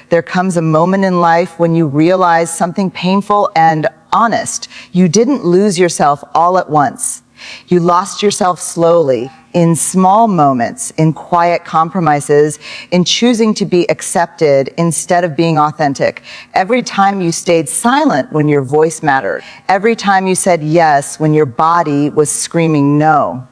There comes a moment in life when you realize something painful and honest. You didn't lose yourself all at once. You lost yourself slowly, in small moments, in quiet compromises, in choosing to be accepted instead of being authentic. Every time you stayed silent when your voice mattered. Every time you said yes when your body was screaming no.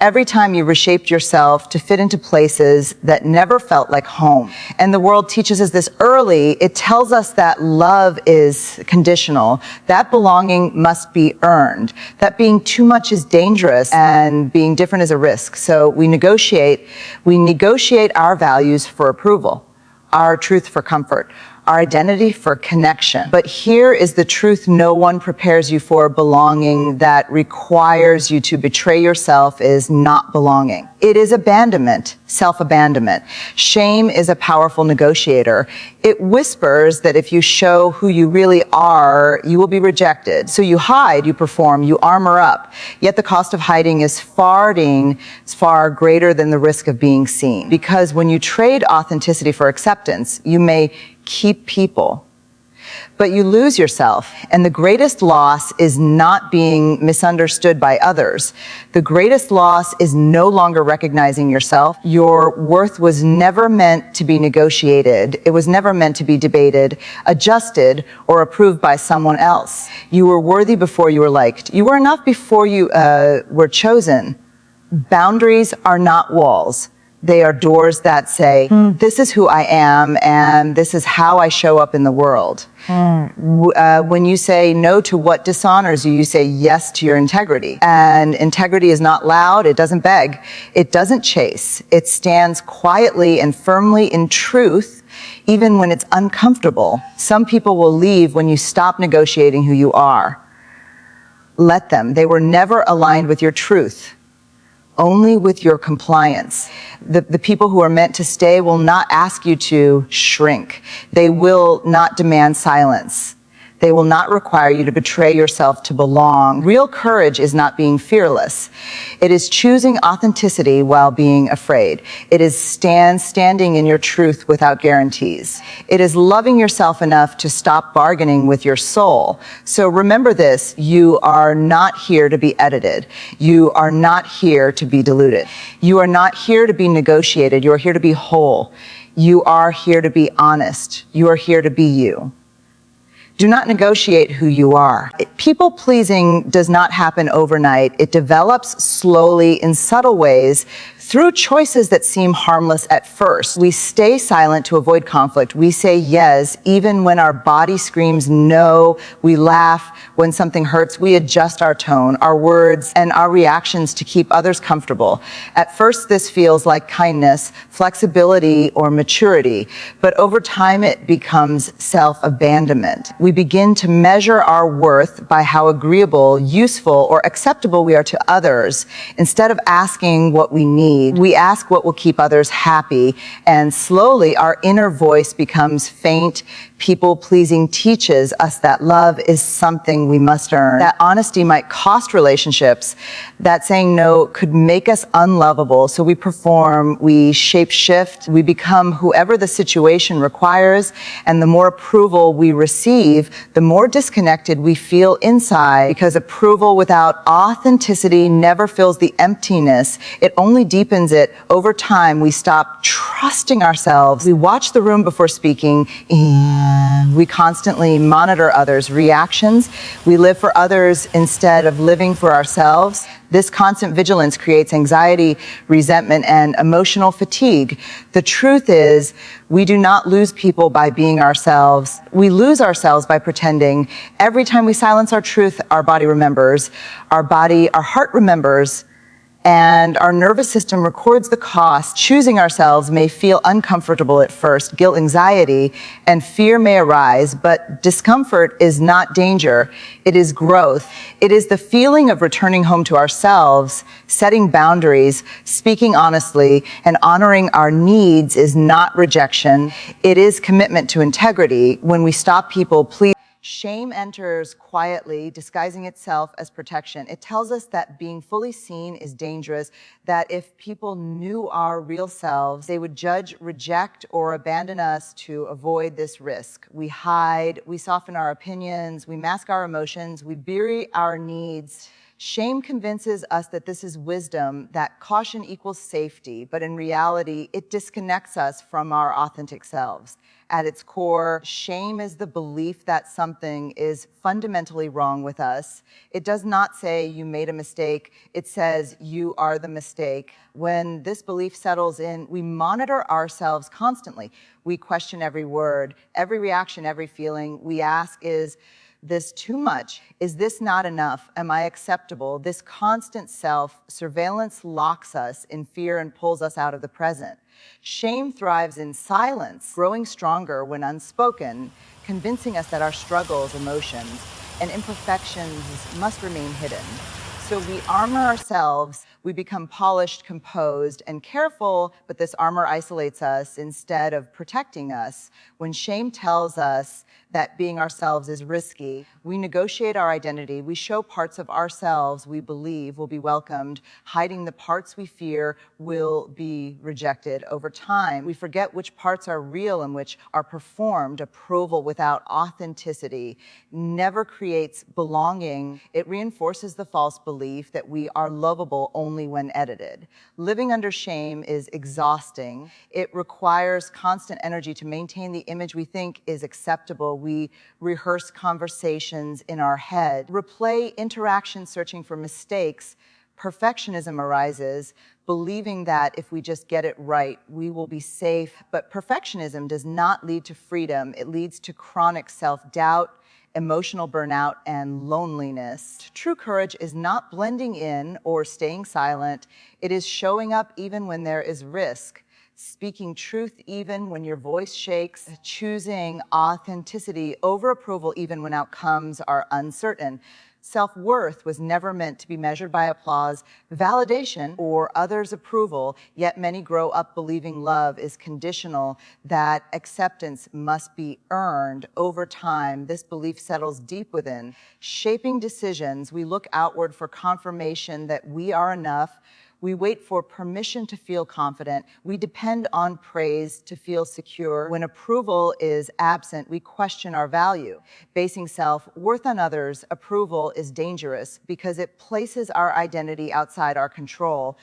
Every time you reshaped yourself to fit into places that never felt like home. And the world teaches us this early. It tells us that love is conditional, that belonging must be earned, that being too much is dangerous and being different is a risk. So we negotiate our values for approval, our truth for comfort, our identity for connection. But here is the truth no one prepares you for: belonging that requires you to betray yourself is not belonging. It is abandonment, self-abandonment. Shame is a powerful negotiator. It whispers that if you show who you really are, you will be rejected. So you hide, you perform, you armor up. Yet the cost of hiding is far greater than the risk of being seen. Because when you trade authenticity for acceptance, you may keep people, but you lose yourself. And the greatest loss is not being misunderstood by others. The greatest loss is no longer recognizing yourself. Your worth was never meant to be negotiated. It was never meant to be debated, adjusted, or approved by someone else. You were worthy before you were liked. You were enough before you were chosen. Boundaries are not walls. They are doors that say, this is who I am, and this is how I show up in the world. When you say no to what dishonors you, you say yes to your integrity. And integrity is not loud, it doesn't beg, it doesn't chase. It stands quietly and firmly in truth, even when it's uncomfortable. Some people will leave when you stop negotiating who you are. Let them. They were never aligned with your truth, only with your compliance. The people who are meant to stay will not ask you to shrink. They will not demand silence. They will not require you to betray yourself to belong. Real courage is not being fearless. It is choosing authenticity while being afraid. It is standing in your truth without guarantees. It is loving yourself enough to stop bargaining with your soul. So remember this: you are not here to be edited. You are not here to be diluted. You are not here to be negotiated. You are here to be whole. You are here to be honest. You are here to be you. Do not negotiate who you are. People-pleasing does not happen overnight. It develops slowly in subtle ways through choices that seem harmless at first. We stay silent to avoid conflict. We say yes even when our body screams no. We laugh when something hurts. We adjust our tone, our words, and our reactions to keep others comfortable. At first, this feels like kindness, flexibility, or maturity, but over time it becomes self-abandonment. We begin to measure our worth by how agreeable, useful, or acceptable we are to others. Instead of asking what we need, we ask what will keep others happy, and slowly our inner voice becomes faint. People-pleasing teaches us that love is something we must earn, that honesty might cost relationships, that saying no could make us unlovable. So we perform, we shape-shift, we become whoever the situation requires, and the more approval we receive, the more disconnected we feel inside, because approval without authenticity never fills the emptiness. It only deepens it. Over time, we stop trusting ourselves. We watch the room before speaking, and we constantly monitor others' reactions. We live for others instead of living for ourselves. This constant vigilance creates anxiety, resentment, and emotional fatigue. The truth is, we do not lose people by being ourselves. We lose ourselves by pretending. Every time we silence our truth, our body remembers. Our heart remembers, and our nervous system records the cost. Choosing ourselves may feel uncomfortable at first. Guilt, anxiety, and fear may arise, but discomfort is not danger. It is growth. It is the feeling of returning home to ourselves, setting boundaries, speaking honestly, and honoring our needs is not rejection. It is commitment to integrity. When we stop people pleasing, Shame enters quietly, disguising itself as protection. It tells us that being fully seen is dangerous, that if people knew our real selves, they would judge, reject, or abandon us to avoid this risk. We hide, we soften our opinions, we mask our emotions, we bury our needs. Shame convinces us that this is wisdom, that caution equals safety, but in reality, it disconnects us from our authentic selves. At its core, shame is the belief that something is fundamentally wrong with us. It does not say you made a mistake, it says you are the mistake. When this belief settles in, we monitor ourselves constantly. We question every word, every reaction, every feeling. We ask, is this too much? Is this not enough? Am I acceptable? This constant self-surveillance locks us in fear and pulls us out of the present. Shame thrives in silence, growing stronger when unspoken, convincing us that our struggles, emotions, and imperfections must remain hidden. So we armor ourselves, we become polished, composed, and careful, but this armor isolates us instead of protecting us. When shame tells us that being ourselves is risky, we negotiate our identity, we show parts of ourselves we believe will be welcomed, hiding the parts we fear will be rejected. Over time, we forget which parts are real and which are performed. Approval without authenticity never creates belonging. It reinforces the false belief that we are lovable only when edited. Living under shame is exhausting. It requires constant energy to maintain the image we think is acceptable. We rehearse conversations in our head, replay interactions searching for mistakes. Perfectionism arises, believing that if we just get it right, we will be safe. But perfectionism does not lead to freedom. It leads to chronic self-doubt, emotional burnout, and loneliness. True courage is not blending in or staying silent. It is showing up even when there is risk, speaking truth even when your voice shakes, choosing authenticity over approval even when outcomes are uncertain. Self-worth was never meant to be measured by applause, validation, or others' approval, yet many grow up believing love is conditional, that acceptance must be earned. Over time, this belief settles deep within, shaping decisions. We look outward for confirmation that we are enough. We wait for permission to feel confident. We depend on praise to feel secure. When approval is absent, we question our value. Basing self-worth on others' approval is dangerous because it places our identity outside our control.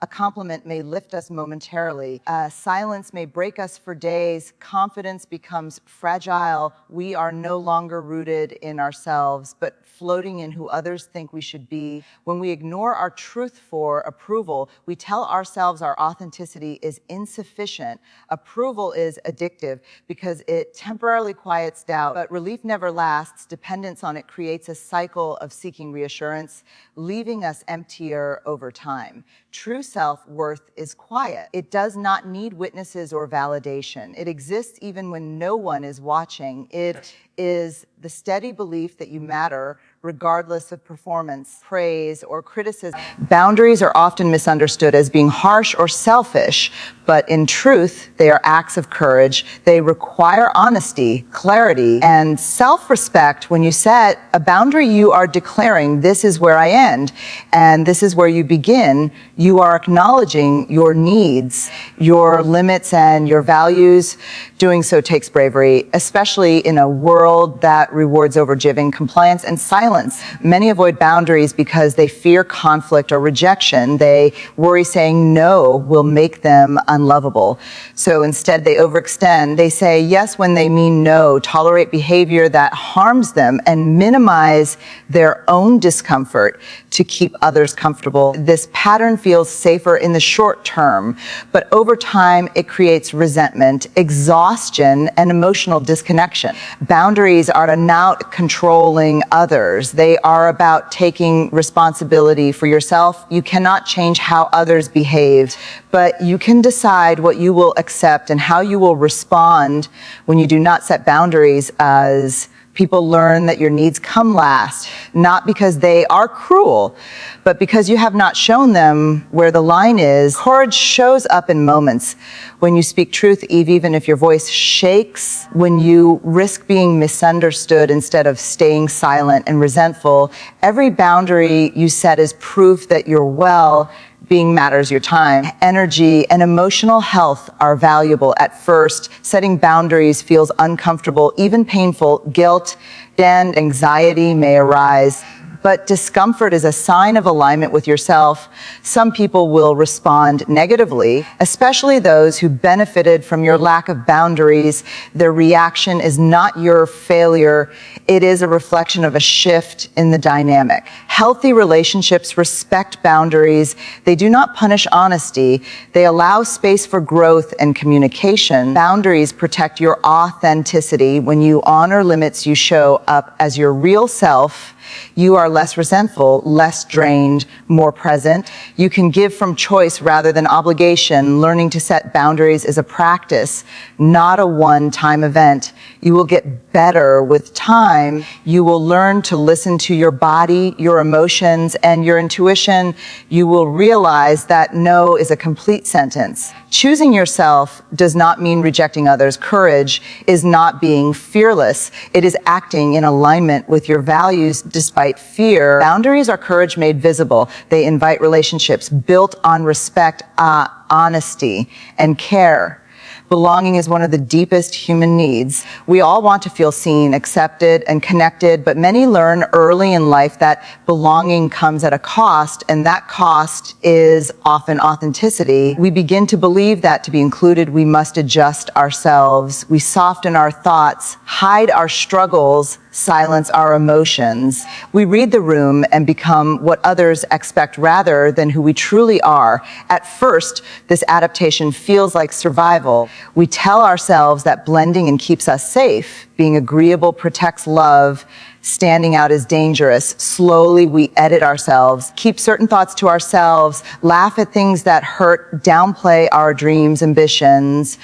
A compliment may lift us momentarily. Silence may break us for days. Confidence becomes fragile. We are no longer rooted in ourselves, but floating in who others think we should be. When we ignore our truth for approval, we tell ourselves our authenticity is insufficient. Approval is addictive because it temporarily quiets doubt, but relief never lasts. Dependence on it creates a cycle of seeking reassurance, leaving us emptier over time. True self-worth is quiet. It does not need witnesses or validation. It exists even when no one is watching. It is the steady belief that you matter regardless of performance, praise, or criticism. Boundaries are often misunderstood as being harsh or selfish, but in truth, they are acts of courage. They require honesty, clarity, and self-respect. When you set a boundary, you are declaring, this is where I end, and this is where you begin. You are acknowledging your needs, your limits, and your values. Doing so takes bravery, especially in a world that rewards overgiving, compliance, and silence. Many avoid boundaries because they fear conflict or rejection. They worry saying no will make them unlovable. So instead, they overextend. They say yes when they mean no, tolerate behavior that harms them, and minimize their own discomfort to keep others comfortable. This pattern feels safer in the short term, but over time, it creates resentment, exhaustion, and emotional disconnection. Boundaries are not controlling others. They are about taking responsibility for yourself. You cannot change how others behave, but you can decide what you will accept and how you will respond when you do not set boundaries as People learn that your needs come last, not because they are cruel, but because you have not shown them where the line is. Courage shows up in moments when you speak truth, even if your voice shakes, when you risk being misunderstood instead of staying silent and resentful. Every boundary you set is proof that you're well. Being matters. Your time, energy, and emotional health are valuable. At first, setting boundaries feels uncomfortable, even painful. Guilt and anxiety may arise, but discomfort is a sign of alignment with yourself. Some people will respond negatively, especially those who benefited from your lack of boundaries. Their reaction is not your failure. It is a reflection of a shift in the dynamic. Healthy relationships respect boundaries. They do not punish honesty. They allow space for growth and communication. Boundaries protect your authenticity. When you honor limits, you show up as your real self. You are less resentful, less drained, more present. You can give from choice rather than obligation. Learning to set boundaries is a practice, not a one-time event. You will get better with time. You will learn to listen to your body, your emotions, and your intuition. You will realize that no is a complete sentence. Choosing yourself does not mean rejecting others. Courage is not being fearless. It is acting in alignment with your values despite fear. Boundaries are courage made visible. They invite relationships built on respect, honesty, and care. Belonging is one of the deepest human needs. We all want to feel seen, accepted, and connected, but many learn early in life that belonging comes at a cost, and that cost is often authenticity. We begin to believe that to be included, we must adjust ourselves. We soften our thoughts, hide our struggles, silence our emotions. We read the room and become what others expect rather than who we truly are. At first, this adaptation feels like survival. We tell ourselves that blending in keeps us safe. Being agreeable protects love. Standing out is dangerous. Slowly, we edit ourselves, keep certain thoughts to ourselves, laugh at things that hurt, downplay our dreams, ambitions,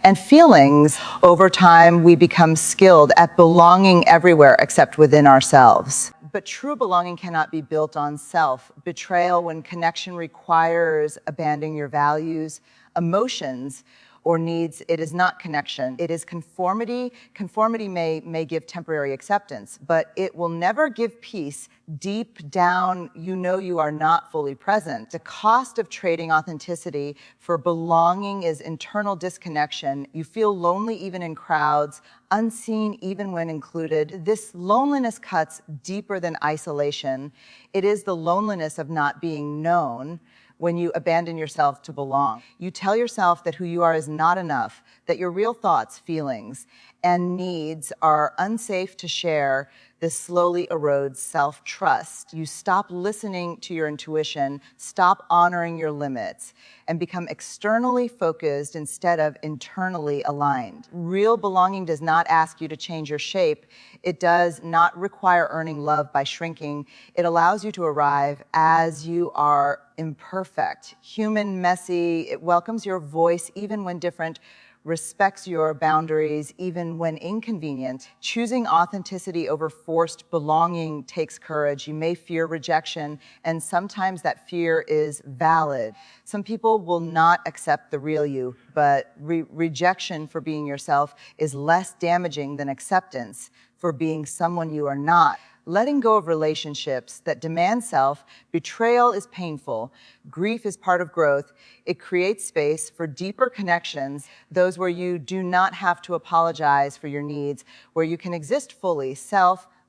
and feelings. Over time, we become skilled at belonging everywhere except within ourselves. But true belonging cannot be built on self. Betrayal, when connection requires abandoning your values, emotions, or needs, it is not connection. It is conformity. Conformity may give temporary acceptance, but it will never give peace. Deep down, you know you are not fully present. The cost of trading authenticity for belonging is internal disconnection. You feel lonely even in crowds, unseen even when included. This loneliness cuts deeper than isolation. It is the loneliness of not being known. When you abandon yourself to belong, you tell yourself that who you are is not enough, that your real thoughts, feelings, and needs are unsafe to share. This slowly erodes self-trust. You stop listening to your intuition, stop honoring your limits, and become externally focused instead of internally aligned. Real belonging does not ask you to change your shape. It does not require earning love by shrinking. It allows you to arrive as you are, imperfect, human, messy. It welcomes your voice even when different, respects your boundaries even when inconvenient. Choosing authenticity over forced belonging takes courage. You may fear rejection, and sometimes that fear is valid. Some people will not accept the real you, but rejection for being yourself is less damaging than acceptance for being someone you are not. Letting go of relationships that demand self, betrayal is painful, grief is part of growth. It creates space for deeper connections, those where you do not have to apologize for your needs, where you can exist fully.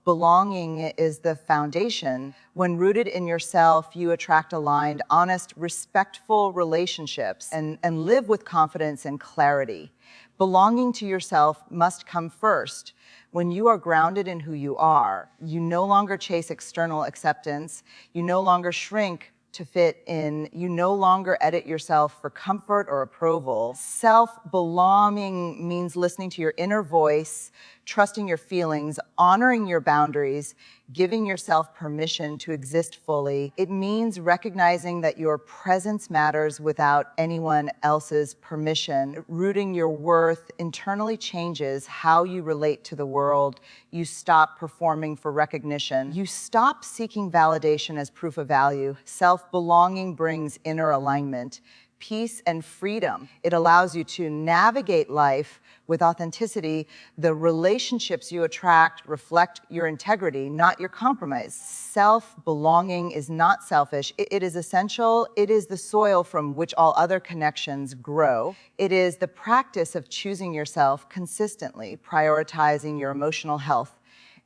Belonging is the foundation. When rooted in yourself, you attract aligned, honest, respectful relationships and live with confidence and clarity. Belonging to yourself must come first. When you are grounded in who you are, you no longer chase external acceptance. You no longer shrink to fit in. You no longer edit yourself for comfort or approval. Self-belonging means listening to your inner voice, trusting your feelings, honoring your boundaries, giving yourself permission to exist fully. It means recognizing that your presence matters without anyone else's permission. Rooting your worth internally changes how you relate to the world. You stop performing for recognition. You stop seeking validation as proof of value. Self-belonging brings inner alignment, peace, and freedom. It allows you to navigate life with authenticity. The relationships you attract reflect your integrity, not your compromise. Self-belonging is not selfish. It is essential. It is the soil from which all other connections grow. It is the practice of choosing yourself consistently, prioritizing your emotional health,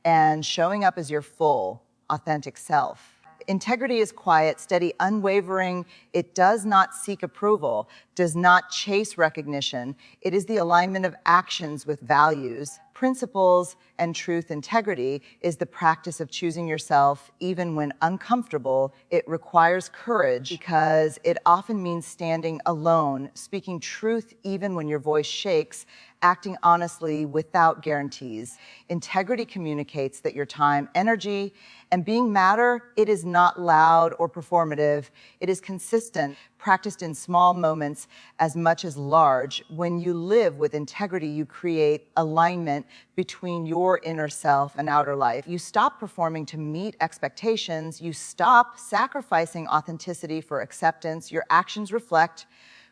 and showing up as your full, authentic self. Integrity is quiet, steady, unwavering. It does not seek approval, does not chase recognition. It is the alignment of actions with values, principles, and truth. Integrity is the practice of choosing yourself even when uncomfortable. It requires courage because it often means standing alone, speaking truth even when your voice shakes, acting honestly without guarantees. Integrity communicates that your time, energy, and being matter. It is not loud or performative. It is consistent, practiced in small moments as much as large. When you live with integrity, you create alignment between your inner self and outer life. You stop performing to meet expectations. You stop sacrificing authenticity for acceptance. Your actions reflect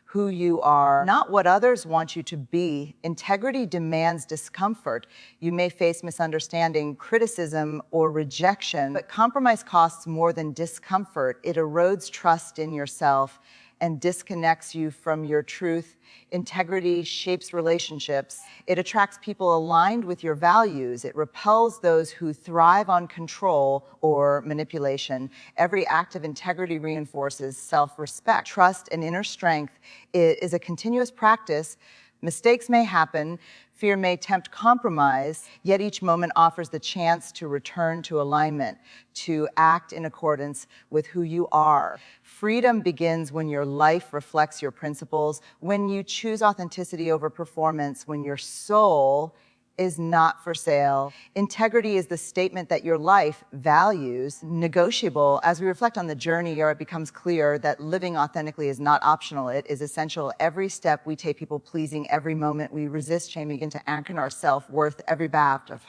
who you are, not what others want you to be. Integrity demands discomfort. You may face misunderstanding, criticism, or rejection, but compromise costs more than discomfort. It erodes trust in yourself and disconnects you from your truth. Integrity shapes relationships. It attracts people aligned with your values. It repels those who thrive on control or manipulation. Every act of integrity reinforces self-respect. Trust and inner strength is a continuous practice. Mistakes may happen, fear may tempt compromise, yet each moment offers the chance to return to alignment, to act in accordance with who you are. Freedom begins when your life reflects your principles, when you choose authenticity over performance, when your soul is not for sale. Integrity is the statement that your life values, negotiable. As we reflect on the journey, it becomes clear that living authentically is not optional. It is essential. Every step we take, people pleasing, every moment we resist shame, begin to anchor our self-worth, every baft of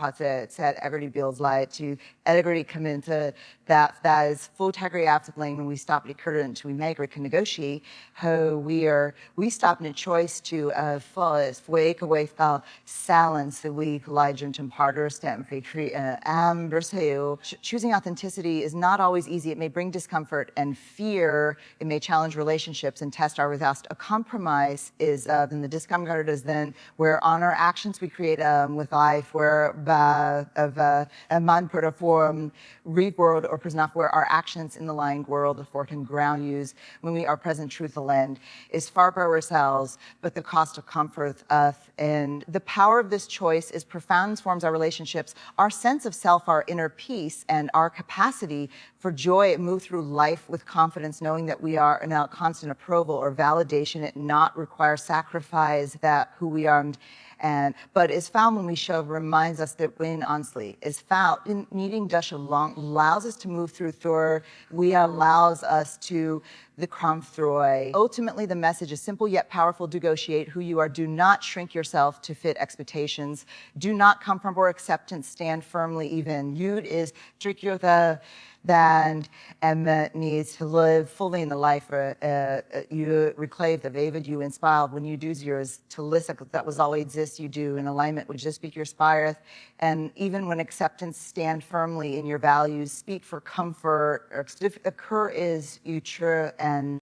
said every builds light to integrity come into that is full integrity after lane when we stop the current we make or can negotiate how we stop in a choice to wake away silence the weak legend and harder stem choosing authenticity is not always easy. It may bring discomfort and fear. It may challenge relationships and test our without. A compromise is then the discomfort is then where on our actions we create with life where of a man put a form read world or present where our actions in the lying world of fork and ground use when we are present truth the land is far by ourselves, but the cost of comfort and the power of this choice is profound, forms our relationships, our sense of self, our inner peace, and our capacity for joy. Move through life with confidence, knowing that we are not constant approval or validation. It not require sacrifice that who we are. But is found when we show reminds us that when honestly is found in needing dash along allows us to move through Thor. We allows us to the through. Ultimately, the message is simple yet powerful. Negotiate who you are. Do not shrink yourself to fit expectations. Do not come from or acceptance. Stand firmly. Even you is trick your that needs to live fully in the life you reclaimed the David you inspired when you do yours to listen that was all exists you do in alignment with just speak your spireth and even when acceptance stand firmly in your values speak for comfort or occur is you true and